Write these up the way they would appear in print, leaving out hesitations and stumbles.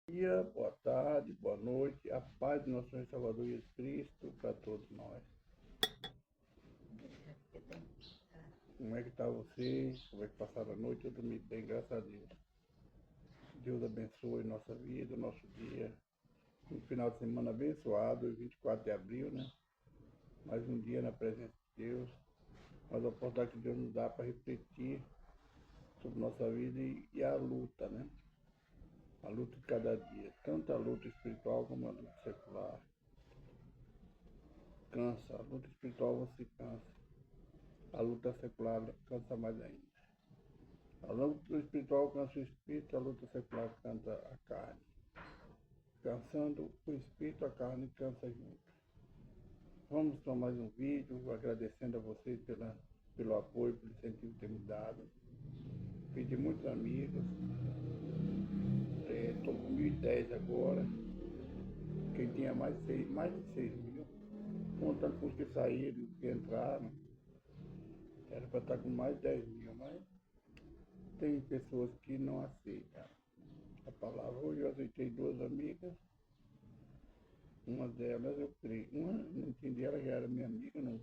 Dia, boa tarde, boa noite, a paz do nosso Senhor Salvador Jesus Cristo para todos nós. Como é que está você? Como é que passaram a noite? Eu dormi bem, graças a Deus. Deus abençoe nossa vida, nosso dia. Um final de semana abençoado, 24 de abril, né? Mais um dia na presença de Deus. Mais a oportunidade que Deus nos dá para refletir sobre nossa vida e a luta, né? A luta de cada dia, tanto a luta espiritual como a luta secular. Cansa, a luta espiritual você cansa. A luta secular cansa mais ainda. A luta espiritual cansa o espírito, a luta secular cansa a carne. Cansando o espírito, a carne cansa junto. Vamos para mais um vídeo, agradecendo a vocês pelo apoio, pelo incentivo que tem me dado. Fiz de muitos amigos. Estou com 1.010 agora. Quem tinha mais de 6 mil. Contando com os que saíram, os que entraram. Era para estar com mais de 10 mil, mas tem pessoas que não aceitam a palavra. Hoje eu aceitei duas amigas. Uma delas eu creio. Uma, não entendi, ela já era minha amiga, não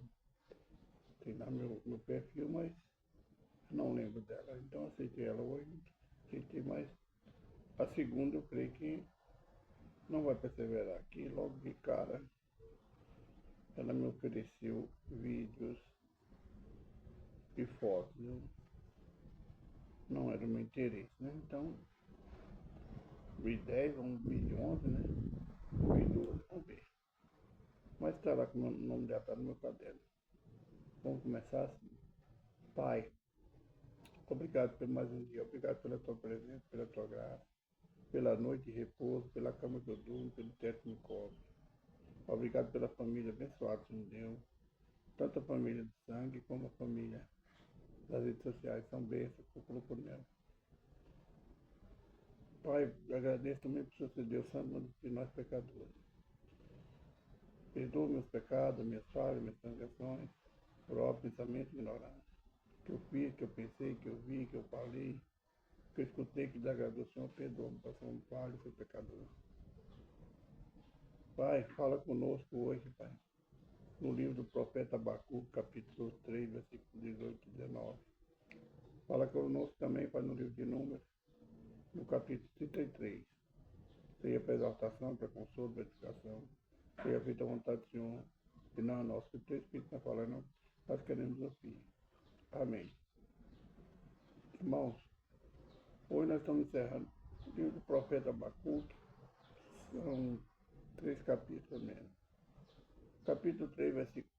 tem lá meu perfil, mas não lembro dela. Então aceitei ela hoje, aceitei mais. A segunda eu creio que não vai perseverar aqui. Logo de cara, ela me ofereceu vídeos e fotos. Não era o meu interesse, né? Então, 1.010, 1.011, né? 1.012, vamos ver. Mas está lá com o nome dela, está no meu caderno. Vamos começar assim. Pai, obrigado por mais um dia, obrigado pela tua presença, pela tua graça, pela noite de repouso, pela cama que eu durmo, pelo teto que me cobre. Obrigado pela família abençoada que me deu, tanto a família de sangue como a família das redes sociais, são bênçãos que eu coloco nela. Pai, agradeço também por ser Deus Santo de nós pecadores. Perdoa meus pecados, minhas falhas, minhas transgressões, próprio pensamento e ignorância. Que eu fiz, que eu pensei, que eu vi, que eu falei, que eu escutei, que desagradou o Senhor, perdoa-me, pois sou um falho, sou pecador. Pai, fala conosco hoje, Pai, no livro do profeta Abacuque, capítulo 3, versículos 18 e 19. Fala conosco também, Pai, no livro de Números, no capítulo 33. Seja para exaltação, para consolo, para edificação. Seja feita a vontade do Senhor, e não a nossa. Que o teu Espírito está falando, nós queremos ouvir. Amém. Irmãos, hoje nós estamos encerrando o livro do profeta Abacuque. São 3 capítulos mesmo. Capítulo 3, versículo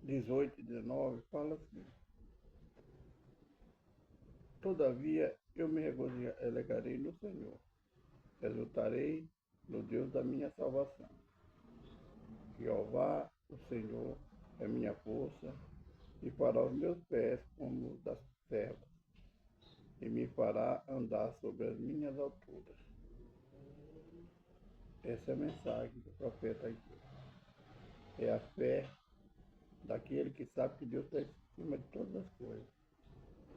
18 e 19, fala assim: Todavia eu me alegrarei no Senhor, exultarei no Deus da minha salvação. Jeová, o Senhor, é minha força, e fará os meus pés como os das servas, e me fará andar sobre as minhas alturas. Essa é a mensagem do profeta aqui. É a fé daquele que sabe que Deus está em cima de todas as coisas,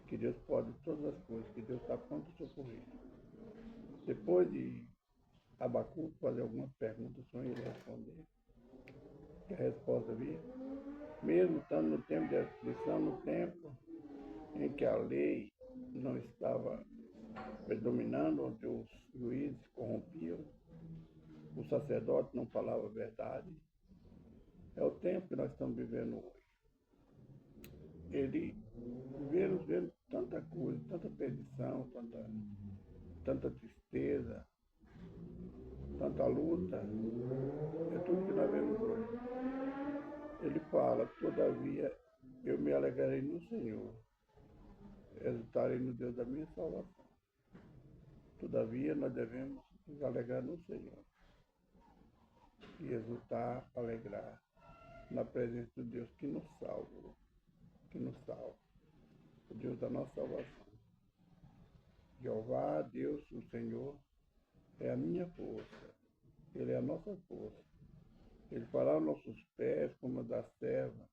que Deus pode todas as coisas, que Deus está pronto a socorrer. Depois de Abacuque fazer algumas perguntas, o Senhor iria responder. E a resposta veio, mesmo estando no tempo de aflição, no tempo em que a lei não estava predominando, onde os juízes corrompiam, o sacerdote não falava a verdade. É o tempo que nós estamos vivendo hoje. Ele vendo tanta coisa, tanta perdição, tanta tristeza, tanta luta, é tudo que nós vemos hoje. Ele fala, todavia eu me alegrarei no Senhor, exultarei no Deus da minha salvação. Todavia nós devemos nos alegrar no Senhor e exultar, alegrar na presença do Deus que nos salva, o Deus da nossa salvação. Jeová, Deus, o Senhor, é a minha força, Ele é a nossa força. Ele fará os nossos pés como a da serva.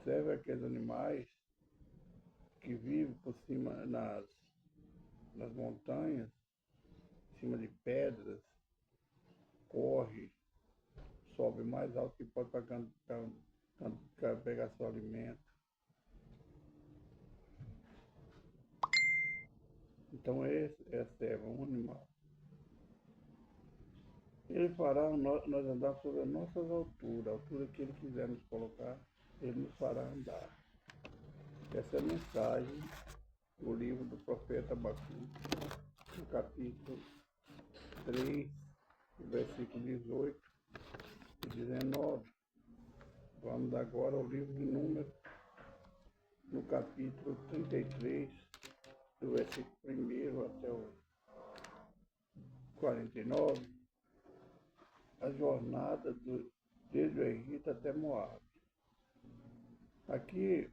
Serva é aqueles animais que vivem por cima nas montanhas, cima de pedras, corre, sobe mais alto que pode para pegar seu alimento. Então esse é um animal. Ele fará nós andar sobre as nossas alturas, a altura que ele quiser nos colocar, ele nos fará andar. Essa é a mensagem do livro do profeta Abacuque, no capítulo 3, versículo 18 e 19. Vamos agora ao livro de Números, no capítulo 33, do versículo 1 até o 49, a jornada desde o Egito até Moab. Aqui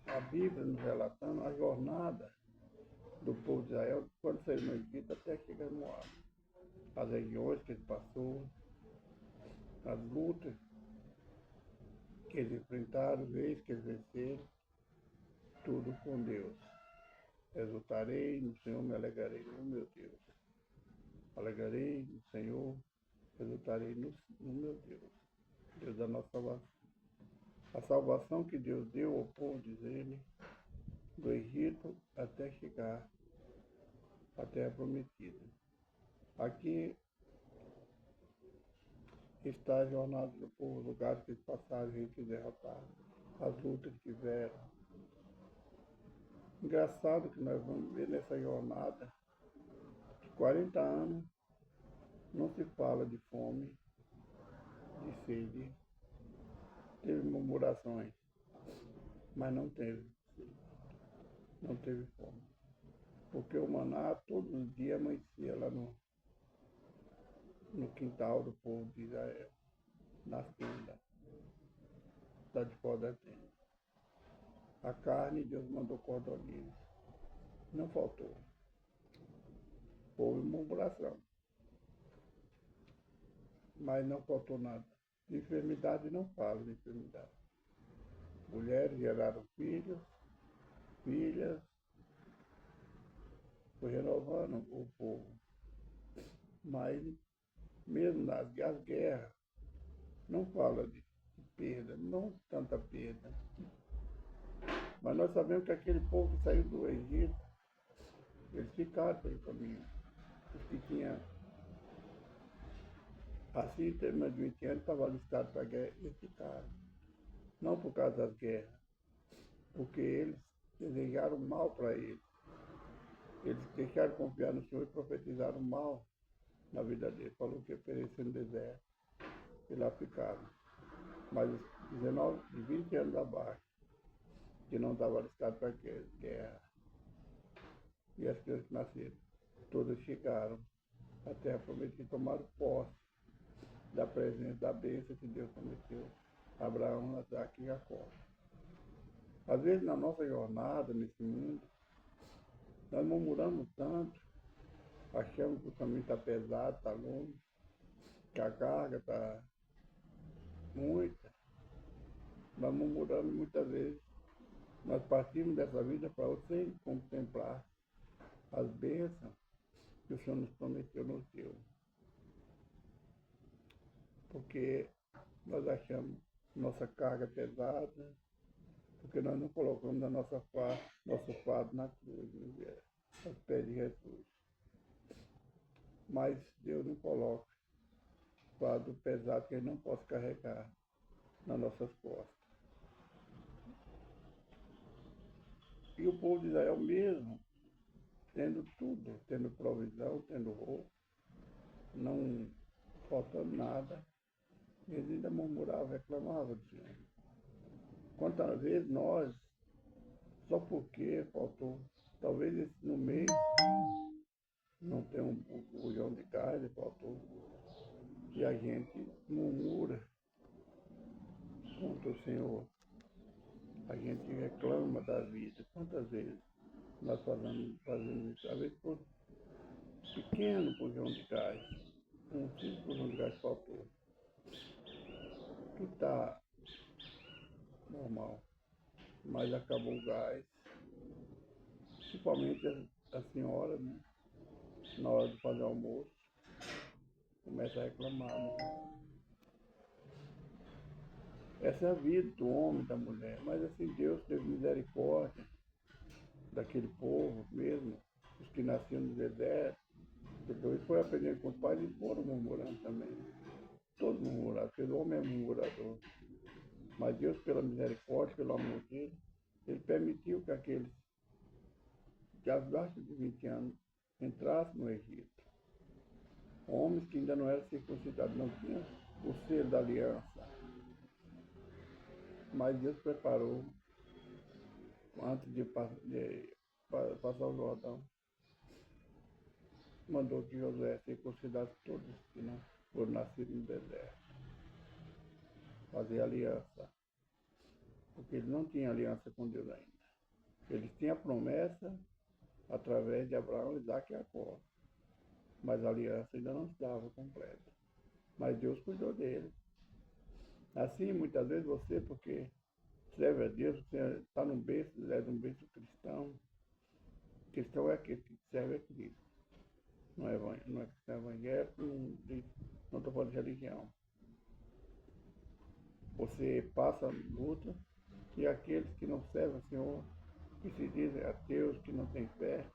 a Bíblia nos relatando a jornada do povo de Israel quando saiu no Egito até chegar em Moab. As regiões que ele passou, as lutas que eles enfrentaram, vezes que eles venceram, tudo com Deus. Exultarei no Senhor, me alegrarei no meu Deus. Alegrarei no Senhor, exultarei no meu Deus. Deus da nossa salvação. A salvação que Deus deu ao povo de Israel, do Egito até chegar à terra prometida. Aqui está a jornada do povo, os lugares que eles passaram, a gente derrotaram, as lutas que tiveram. Engraçado que nós vamos ver nessa jornada, de 40 anos, não se fala de fome, de sede. Teve murmurações, mas não teve fome. Porque o maná todos os dias amanhecia lá no quintal do povo de Israel, nas tendas, lá de fora da tenda. A carne, Deus mandou cordonizes. Não faltou. Houve murmuração. Mas não faltou nada. De enfermidade não falo de enfermidade. Mulheres geraram filhos, filhas, foi renovando o povo. Mas mesmo nas guerras, não fala de perda, não tanta perda. Mas nós sabemos que aquele povo que saiu do Egito, eles ficaram pelo caminho. Os que tinham assim, tem mais de 20 anos, estavam alistados para a guerra, eles ficaram. Não por causa das guerras, porque eles desejaram mal para eles. Eles deixaram de confiar no Senhor e profetizaram mal na vida deles. Falou que ia perecer no deserto. E lá ficaram. Mas os 19, 20 anos abaixo, que não estavam alistados para a guerra. E as crianças que nasceram, todas chegaram até a prometida, tomaram posse da presença, da bênção que Deus prometeu a Abraão, Isaac e Jacó. Às vezes, na nossa jornada, nesse mundo, nós murmuramos tanto, achamos que o caminho está pesado, está longe, que a carga está muita. Nós murmuramos muitas vezes. Nós partimos dessa vida para outra sem contemplar as bênçãos que o Senhor nos prometeu no céu. Porque nós achamos nossa carga pesada, porque nós não colocamos nosso fardo na cruz, aos pés de Jesus. Mas Deus não coloca fardo pesado que Ele não possa carregar nas nossas costas. E o povo de Israel mesmo, tendo tudo, tendo provisão, tendo roupa, não faltando nada, eles ainda murmuravam, reclamavam do Senhor. Quantas vezes nós, só porque faltou, talvez no mês não tem um bujão de carne, faltou, e a gente murmura contra o Senhor. A gente reclama da vida. Quantas vezes nós fazemos isso? Às vezes por pequeno bujão de gás, um simples bujão de gás faltou. Que está normal, mas acabou o gás. Principalmente a senhora, né? na hora de fazer almoço, começa a reclamar, né? Essa é a vida do homem, da mulher. Mas assim, Deus teve misericórdia daquele povo mesmo, os que nasciam no deserto. Depois foi aprendendo com os pais e foram murmurando também. Todos murmuraram, porque o homem é murmurador. Mas Deus, pela misericórdia, pelo amor dele, ele permitiu que aqueles que abaixo de 20 anos entrassem no Egito. Homens que ainda não eram circuncidados, não tinham o selo da aliança. Mas Deus preparou, antes de passar o Jordão, mandou que Josué circuncidasse todos que não foram nascidos no deserto. Fazer aliança. Porque ele não tinha aliança com Deus ainda. Eles tinham a promessa através de Abraão, Isaac e Jacó. Mas a aliança ainda não estava completa. Mas Deus cuidou dele. Assim, muitas vezes você, porque serve a Deus, você está num berço, é de um berço cristão. Cristão é aquele que serve a Cristo. Não é cristão evangélico, não estou falando de religião. Você passa luta e aqueles que não servem ao Senhor, que se dizem ateus, que não têm fé,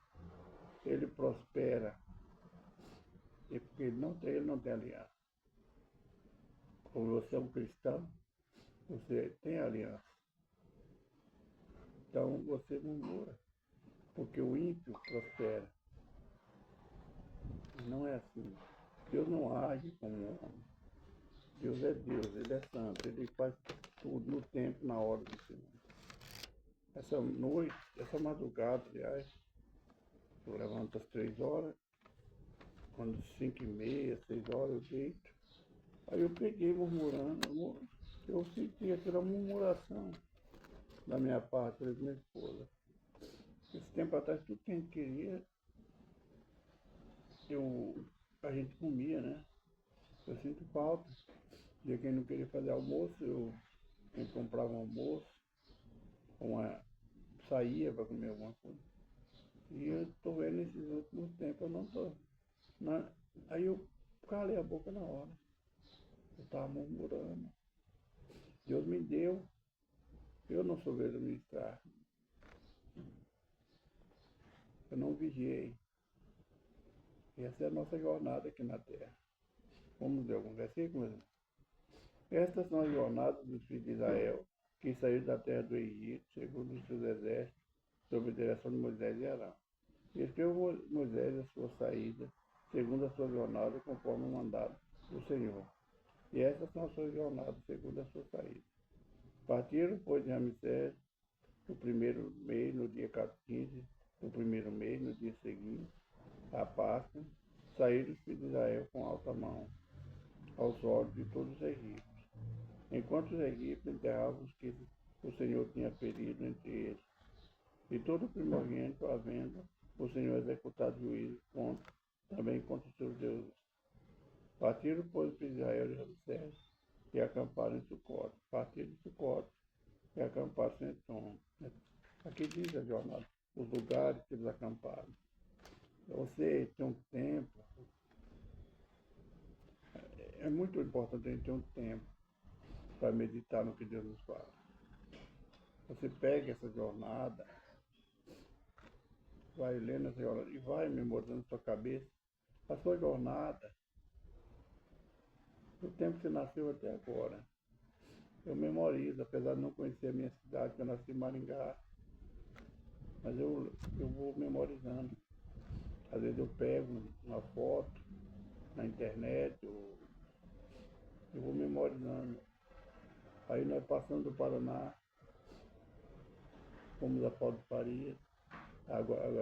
ele prospera. E porque ele não tem aliança. Como você é um cristão, você tem aliança. Então você murmura, porque o ímpio prospera. Não é assim. Deus não age como um homem. Deus é Deus, ele é santo, ele faz tudo no tempo, na hora do Senhor. Essa noite, essa madrugada, aliás, eu levanto às 3 horas, quando 5h30, 6 horas eu deito. Aí eu peguei murmurando, eu senti aquela murmuração da minha parte, da minha esposa. Esse tempo atrás, tudo que a gente queria, a gente comia, né? Eu sinto falta. De quem não queria fazer almoço, eu comprava um almoço, saía para comer alguma coisa. E eu estou vendo nesses últimos tempos, eu não estou. Aí eu calei a boca na hora. Eu estava murmurando. Deus me deu, eu não soube administrar. Eu não vigiei. Essa é a nossa jornada aqui na Terra. Vamos ver algum versículo? Estas são as jornadas dos filhos de Israel, que saíram da terra do Egito, segundo os seus exércitos, sob a direção de Moisés e Arão. E escreveu Moisés a sua saída, segundo a sua jornada, conforme o mandado do Senhor. E estas são as suas jornadas, segundo a sua saída. Partiram, pois, de Ramsés, no primeiro mês, no dia 15, do primeiro mês, no dia seguinte, à Páscoa, saíram os filhos de Israel com alta mão, aos olhos de todos os egípcios, enquanto os egípcios enterravam os que o Senhor tinha ferido entre eles. E todo primogênito, havendo o Senhor executado juízo também contra os seus deuses. Partiram, pois, os filhos de Israel de Ramsés e acamparam em Sucote. Partiram de Sucote e acamparam em Tom. Aqui diz a jornada, os lugares que eles acamparam. Você tem um tempo, é muito importante a gente ter um tempo para meditar no que Deus nos fala. Você pega essa jornada, vai lendo essa jornada e vai memorizando na sua cabeça a sua jornada, do tempo que você nasceu até agora. Eu memorizo, apesar de não conhecer a minha cidade, que eu nasci em Maringá, mas eu vou memorizando. Às vezes eu pego uma foto na internet, eu vou memorizando. Aí nós passamos do Paraná, fomos a Paulo de Faria,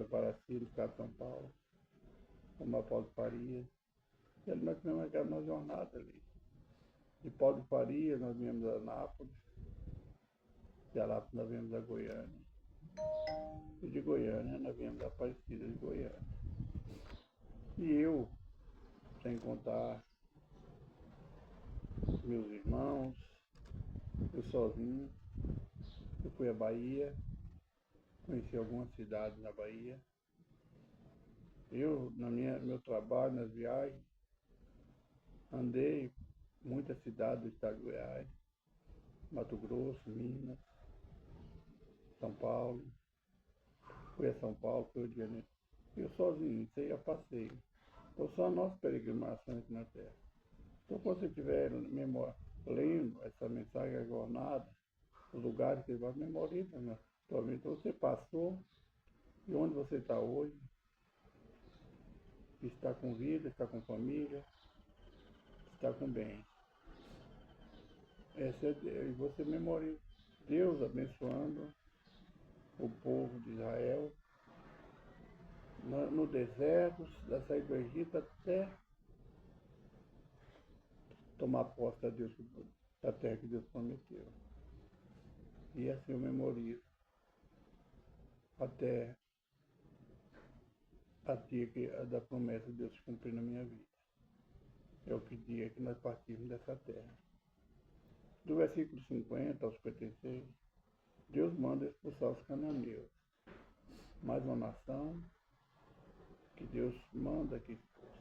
Guaraci, no estado de São Paulo, fomos a Paulo de Faria. E ali nós tivemos aquela jornada ali. De Paulo de Faria nós viemos a Anápolis, de Anápolis nós viemos a Goiânia. E de Goiânia nós viemos a Aparecida de Goiânia. E eu, sem contar meus irmãos, eu sozinho, eu fui à Bahia, conheci algumas cidades na Bahia. Eu, meu trabalho, nas viagens, andei muitas cidades do estado de Goiás, Mato Grosso, Minas, São Paulo. Fui a São Paulo, fui ao Rio de Janeiro. Eu sozinho, isso aí eu passei. Então são a nossa peregrinação aqui na Terra. Então quando você estiver lendo essa mensagem agornada, os lugares que você vai memoriza, né? Então você passou e onde você está hoje, está com vida, está com família, está com bem. E você memoriza Deus abençoando o povo de Israel no deserto, da saída do Egito até tomar posse da terra que Deus prometeu. E assim eu memorizo até a dia da promessa de Deus se cumprir na minha vida. É o que dia que nós partimos dessa terra. Do versículo 50 ao 56, Deus manda expulsar os cananeus. Mais uma nação que Deus manda que expulse.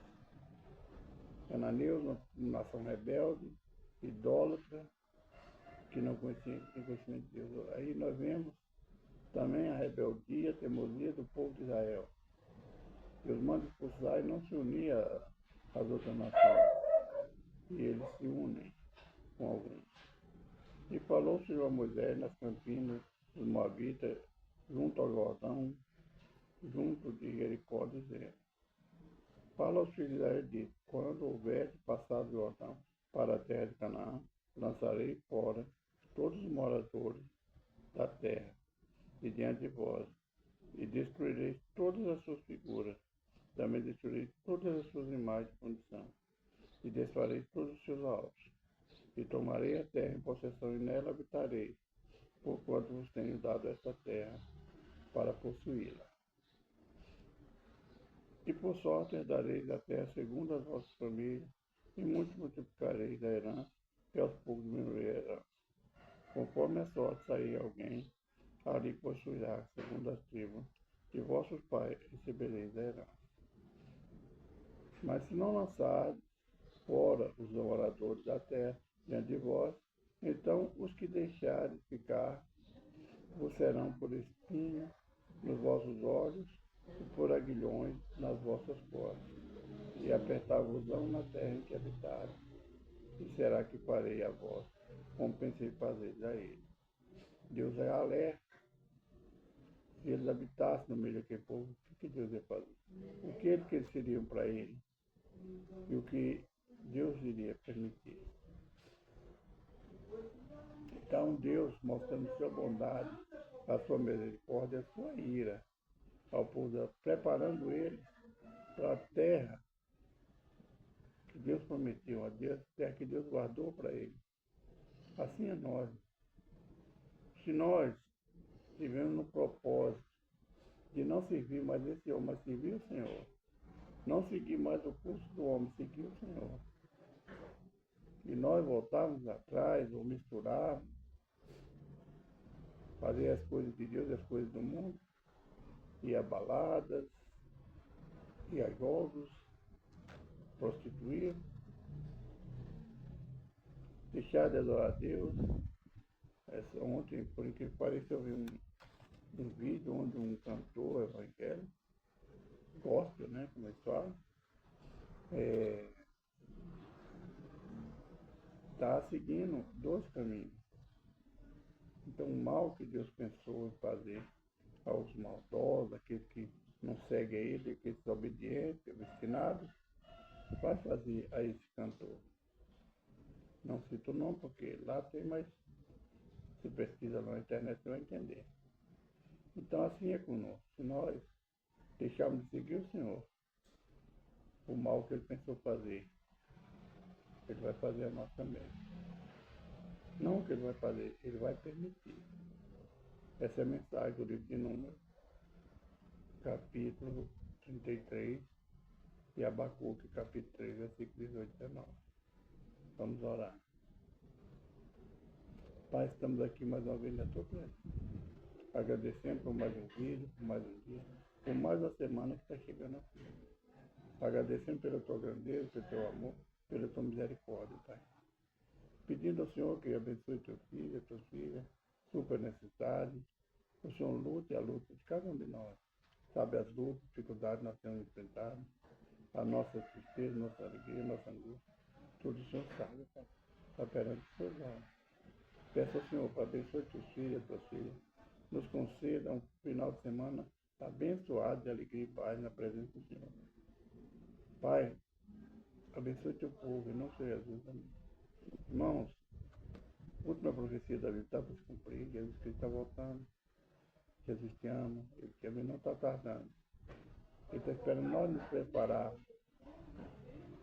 Cananeus, uma nação rebelde, idólatra, que não conhecia conhecimento de Deus. Aí nós vemos também a rebeldia, a teimosia do povo de Israel. Deus manda expulsar e não se unir às outras nações. E eles se unem com alguém. E falou o Senhor a Moisés nas campinas dos Moabitas, junto ao Jordão, junto de Jericó, dizendo: fala aos filhos de Israel, diz: quando houver passado o Jordão para a terra de Canaã, lançarei fora todos os moradores da terra de diante de vós, e destruirei todas as suas figuras, também destruirei todas as suas imagens de fundição, e desfarei todos os seus altos, e tomarei a terra em possessão, e nela habitarei, porquanto vos tenho dado esta terra para possuí-la. E por sorte herdareis a terra segundo as vossas famílias, e muito multiplicareis a herança, e aos poucos diminuirei a herança. Conforme a sorte sair alguém, ali possuirá, segundo as tribos de vossos pais, recebereis a herança. Mas se não lançardes fora os moradores da terra diante de vós, então os que deixarem ficar vos serão por espinho nos vossos olhos e por aguilhões nas vossas costas, e apertar-vos-ão na terra em que habitarem, e será que farei a vós, como pensei fazer a ele. Deus é alerta. Se eles habitassem no meio daquele povo, o que Deus ia fazer? O que eles seriam para ele? E o que Deus iria permitir? Então Deus, mostrando sua bondade, a sua misericórdia, a sua ira ao povo, preparando eles para a terra que Deus prometeu a Deus, terra que Deus guardou para eles. Assim é nós. Se nós tivemos no propósito de não servir mais esse homem, mas servir o Senhor, não seguir mais o curso do homem, seguir o Senhor, e nós voltarmos atrás ou misturarmos, fazer as coisas de Deus e as coisas do mundo, ir a baladas, ir a jogos, prostituir, deixar de adorar a Deus. Ontem, por incrível que pareça, eu vi um vídeo onde um cantor evangélico, gospel, né, como eles falam, está seguindo dois caminhos. Então, o mal que Deus pensou em fazer aos maldosos, aqueles que não seguem a ele, aqueles desobedientes, obstinados, vai fazer a esse cantor. Não cito o nome, porque lá tem, mas se pesquisa na internet você vai entender. Então, assim é conosco. Se nós deixarmos de seguir o Senhor, o mal que ele pensou fazer, ele vai fazer a nós também. Não o que ele vai fazer, ele vai permitir. Essa é a mensagem do livro de Números, capítulo 33, e Abacuque, capítulo 3, versículo 18 e 19. Vamos orar. Pai, estamos aqui mais uma vez na tua presença, agradecendo por mais um vídeo, por mais um dia. por mais uma semana que está chegando aqui. Agradecendo pela tua grandeza, pelo teu amor, pela tua misericórdia, Pai. Pedindo ao Senhor que abençoe teu filho, tua filha, supra necessidade. O Senhor lute a luta de cada um de nós. Sabe as lutas, dificuldades que nós temos enfrentado, a nossa tristeza, nossa alegria, nossa angústia. Tudo o Senhor sabe, Pai. Está perante os seus olhos. Peço ao Senhor para abençoe teus filhos, tuas filhas. Nos conceda um final de semana abençoado de alegria e paz na presença do Senhor. Pai, abençoe teu povo, em nome de Jesus. Amém. Irmãos, a última profecia da Bíblia está para se cumprir. Jesus Cristo está voltando. Jesus te ama. Ele também não está tardando. Ele está esperando nós nos preparar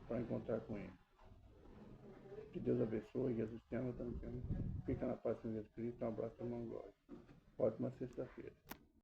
para encontrar com Ele. Que Deus abençoe. Jesus te ama, também te ama. Fica na paz com Jesus Cristo. Um abraço, irmão Glória. Ótima sexta-feira.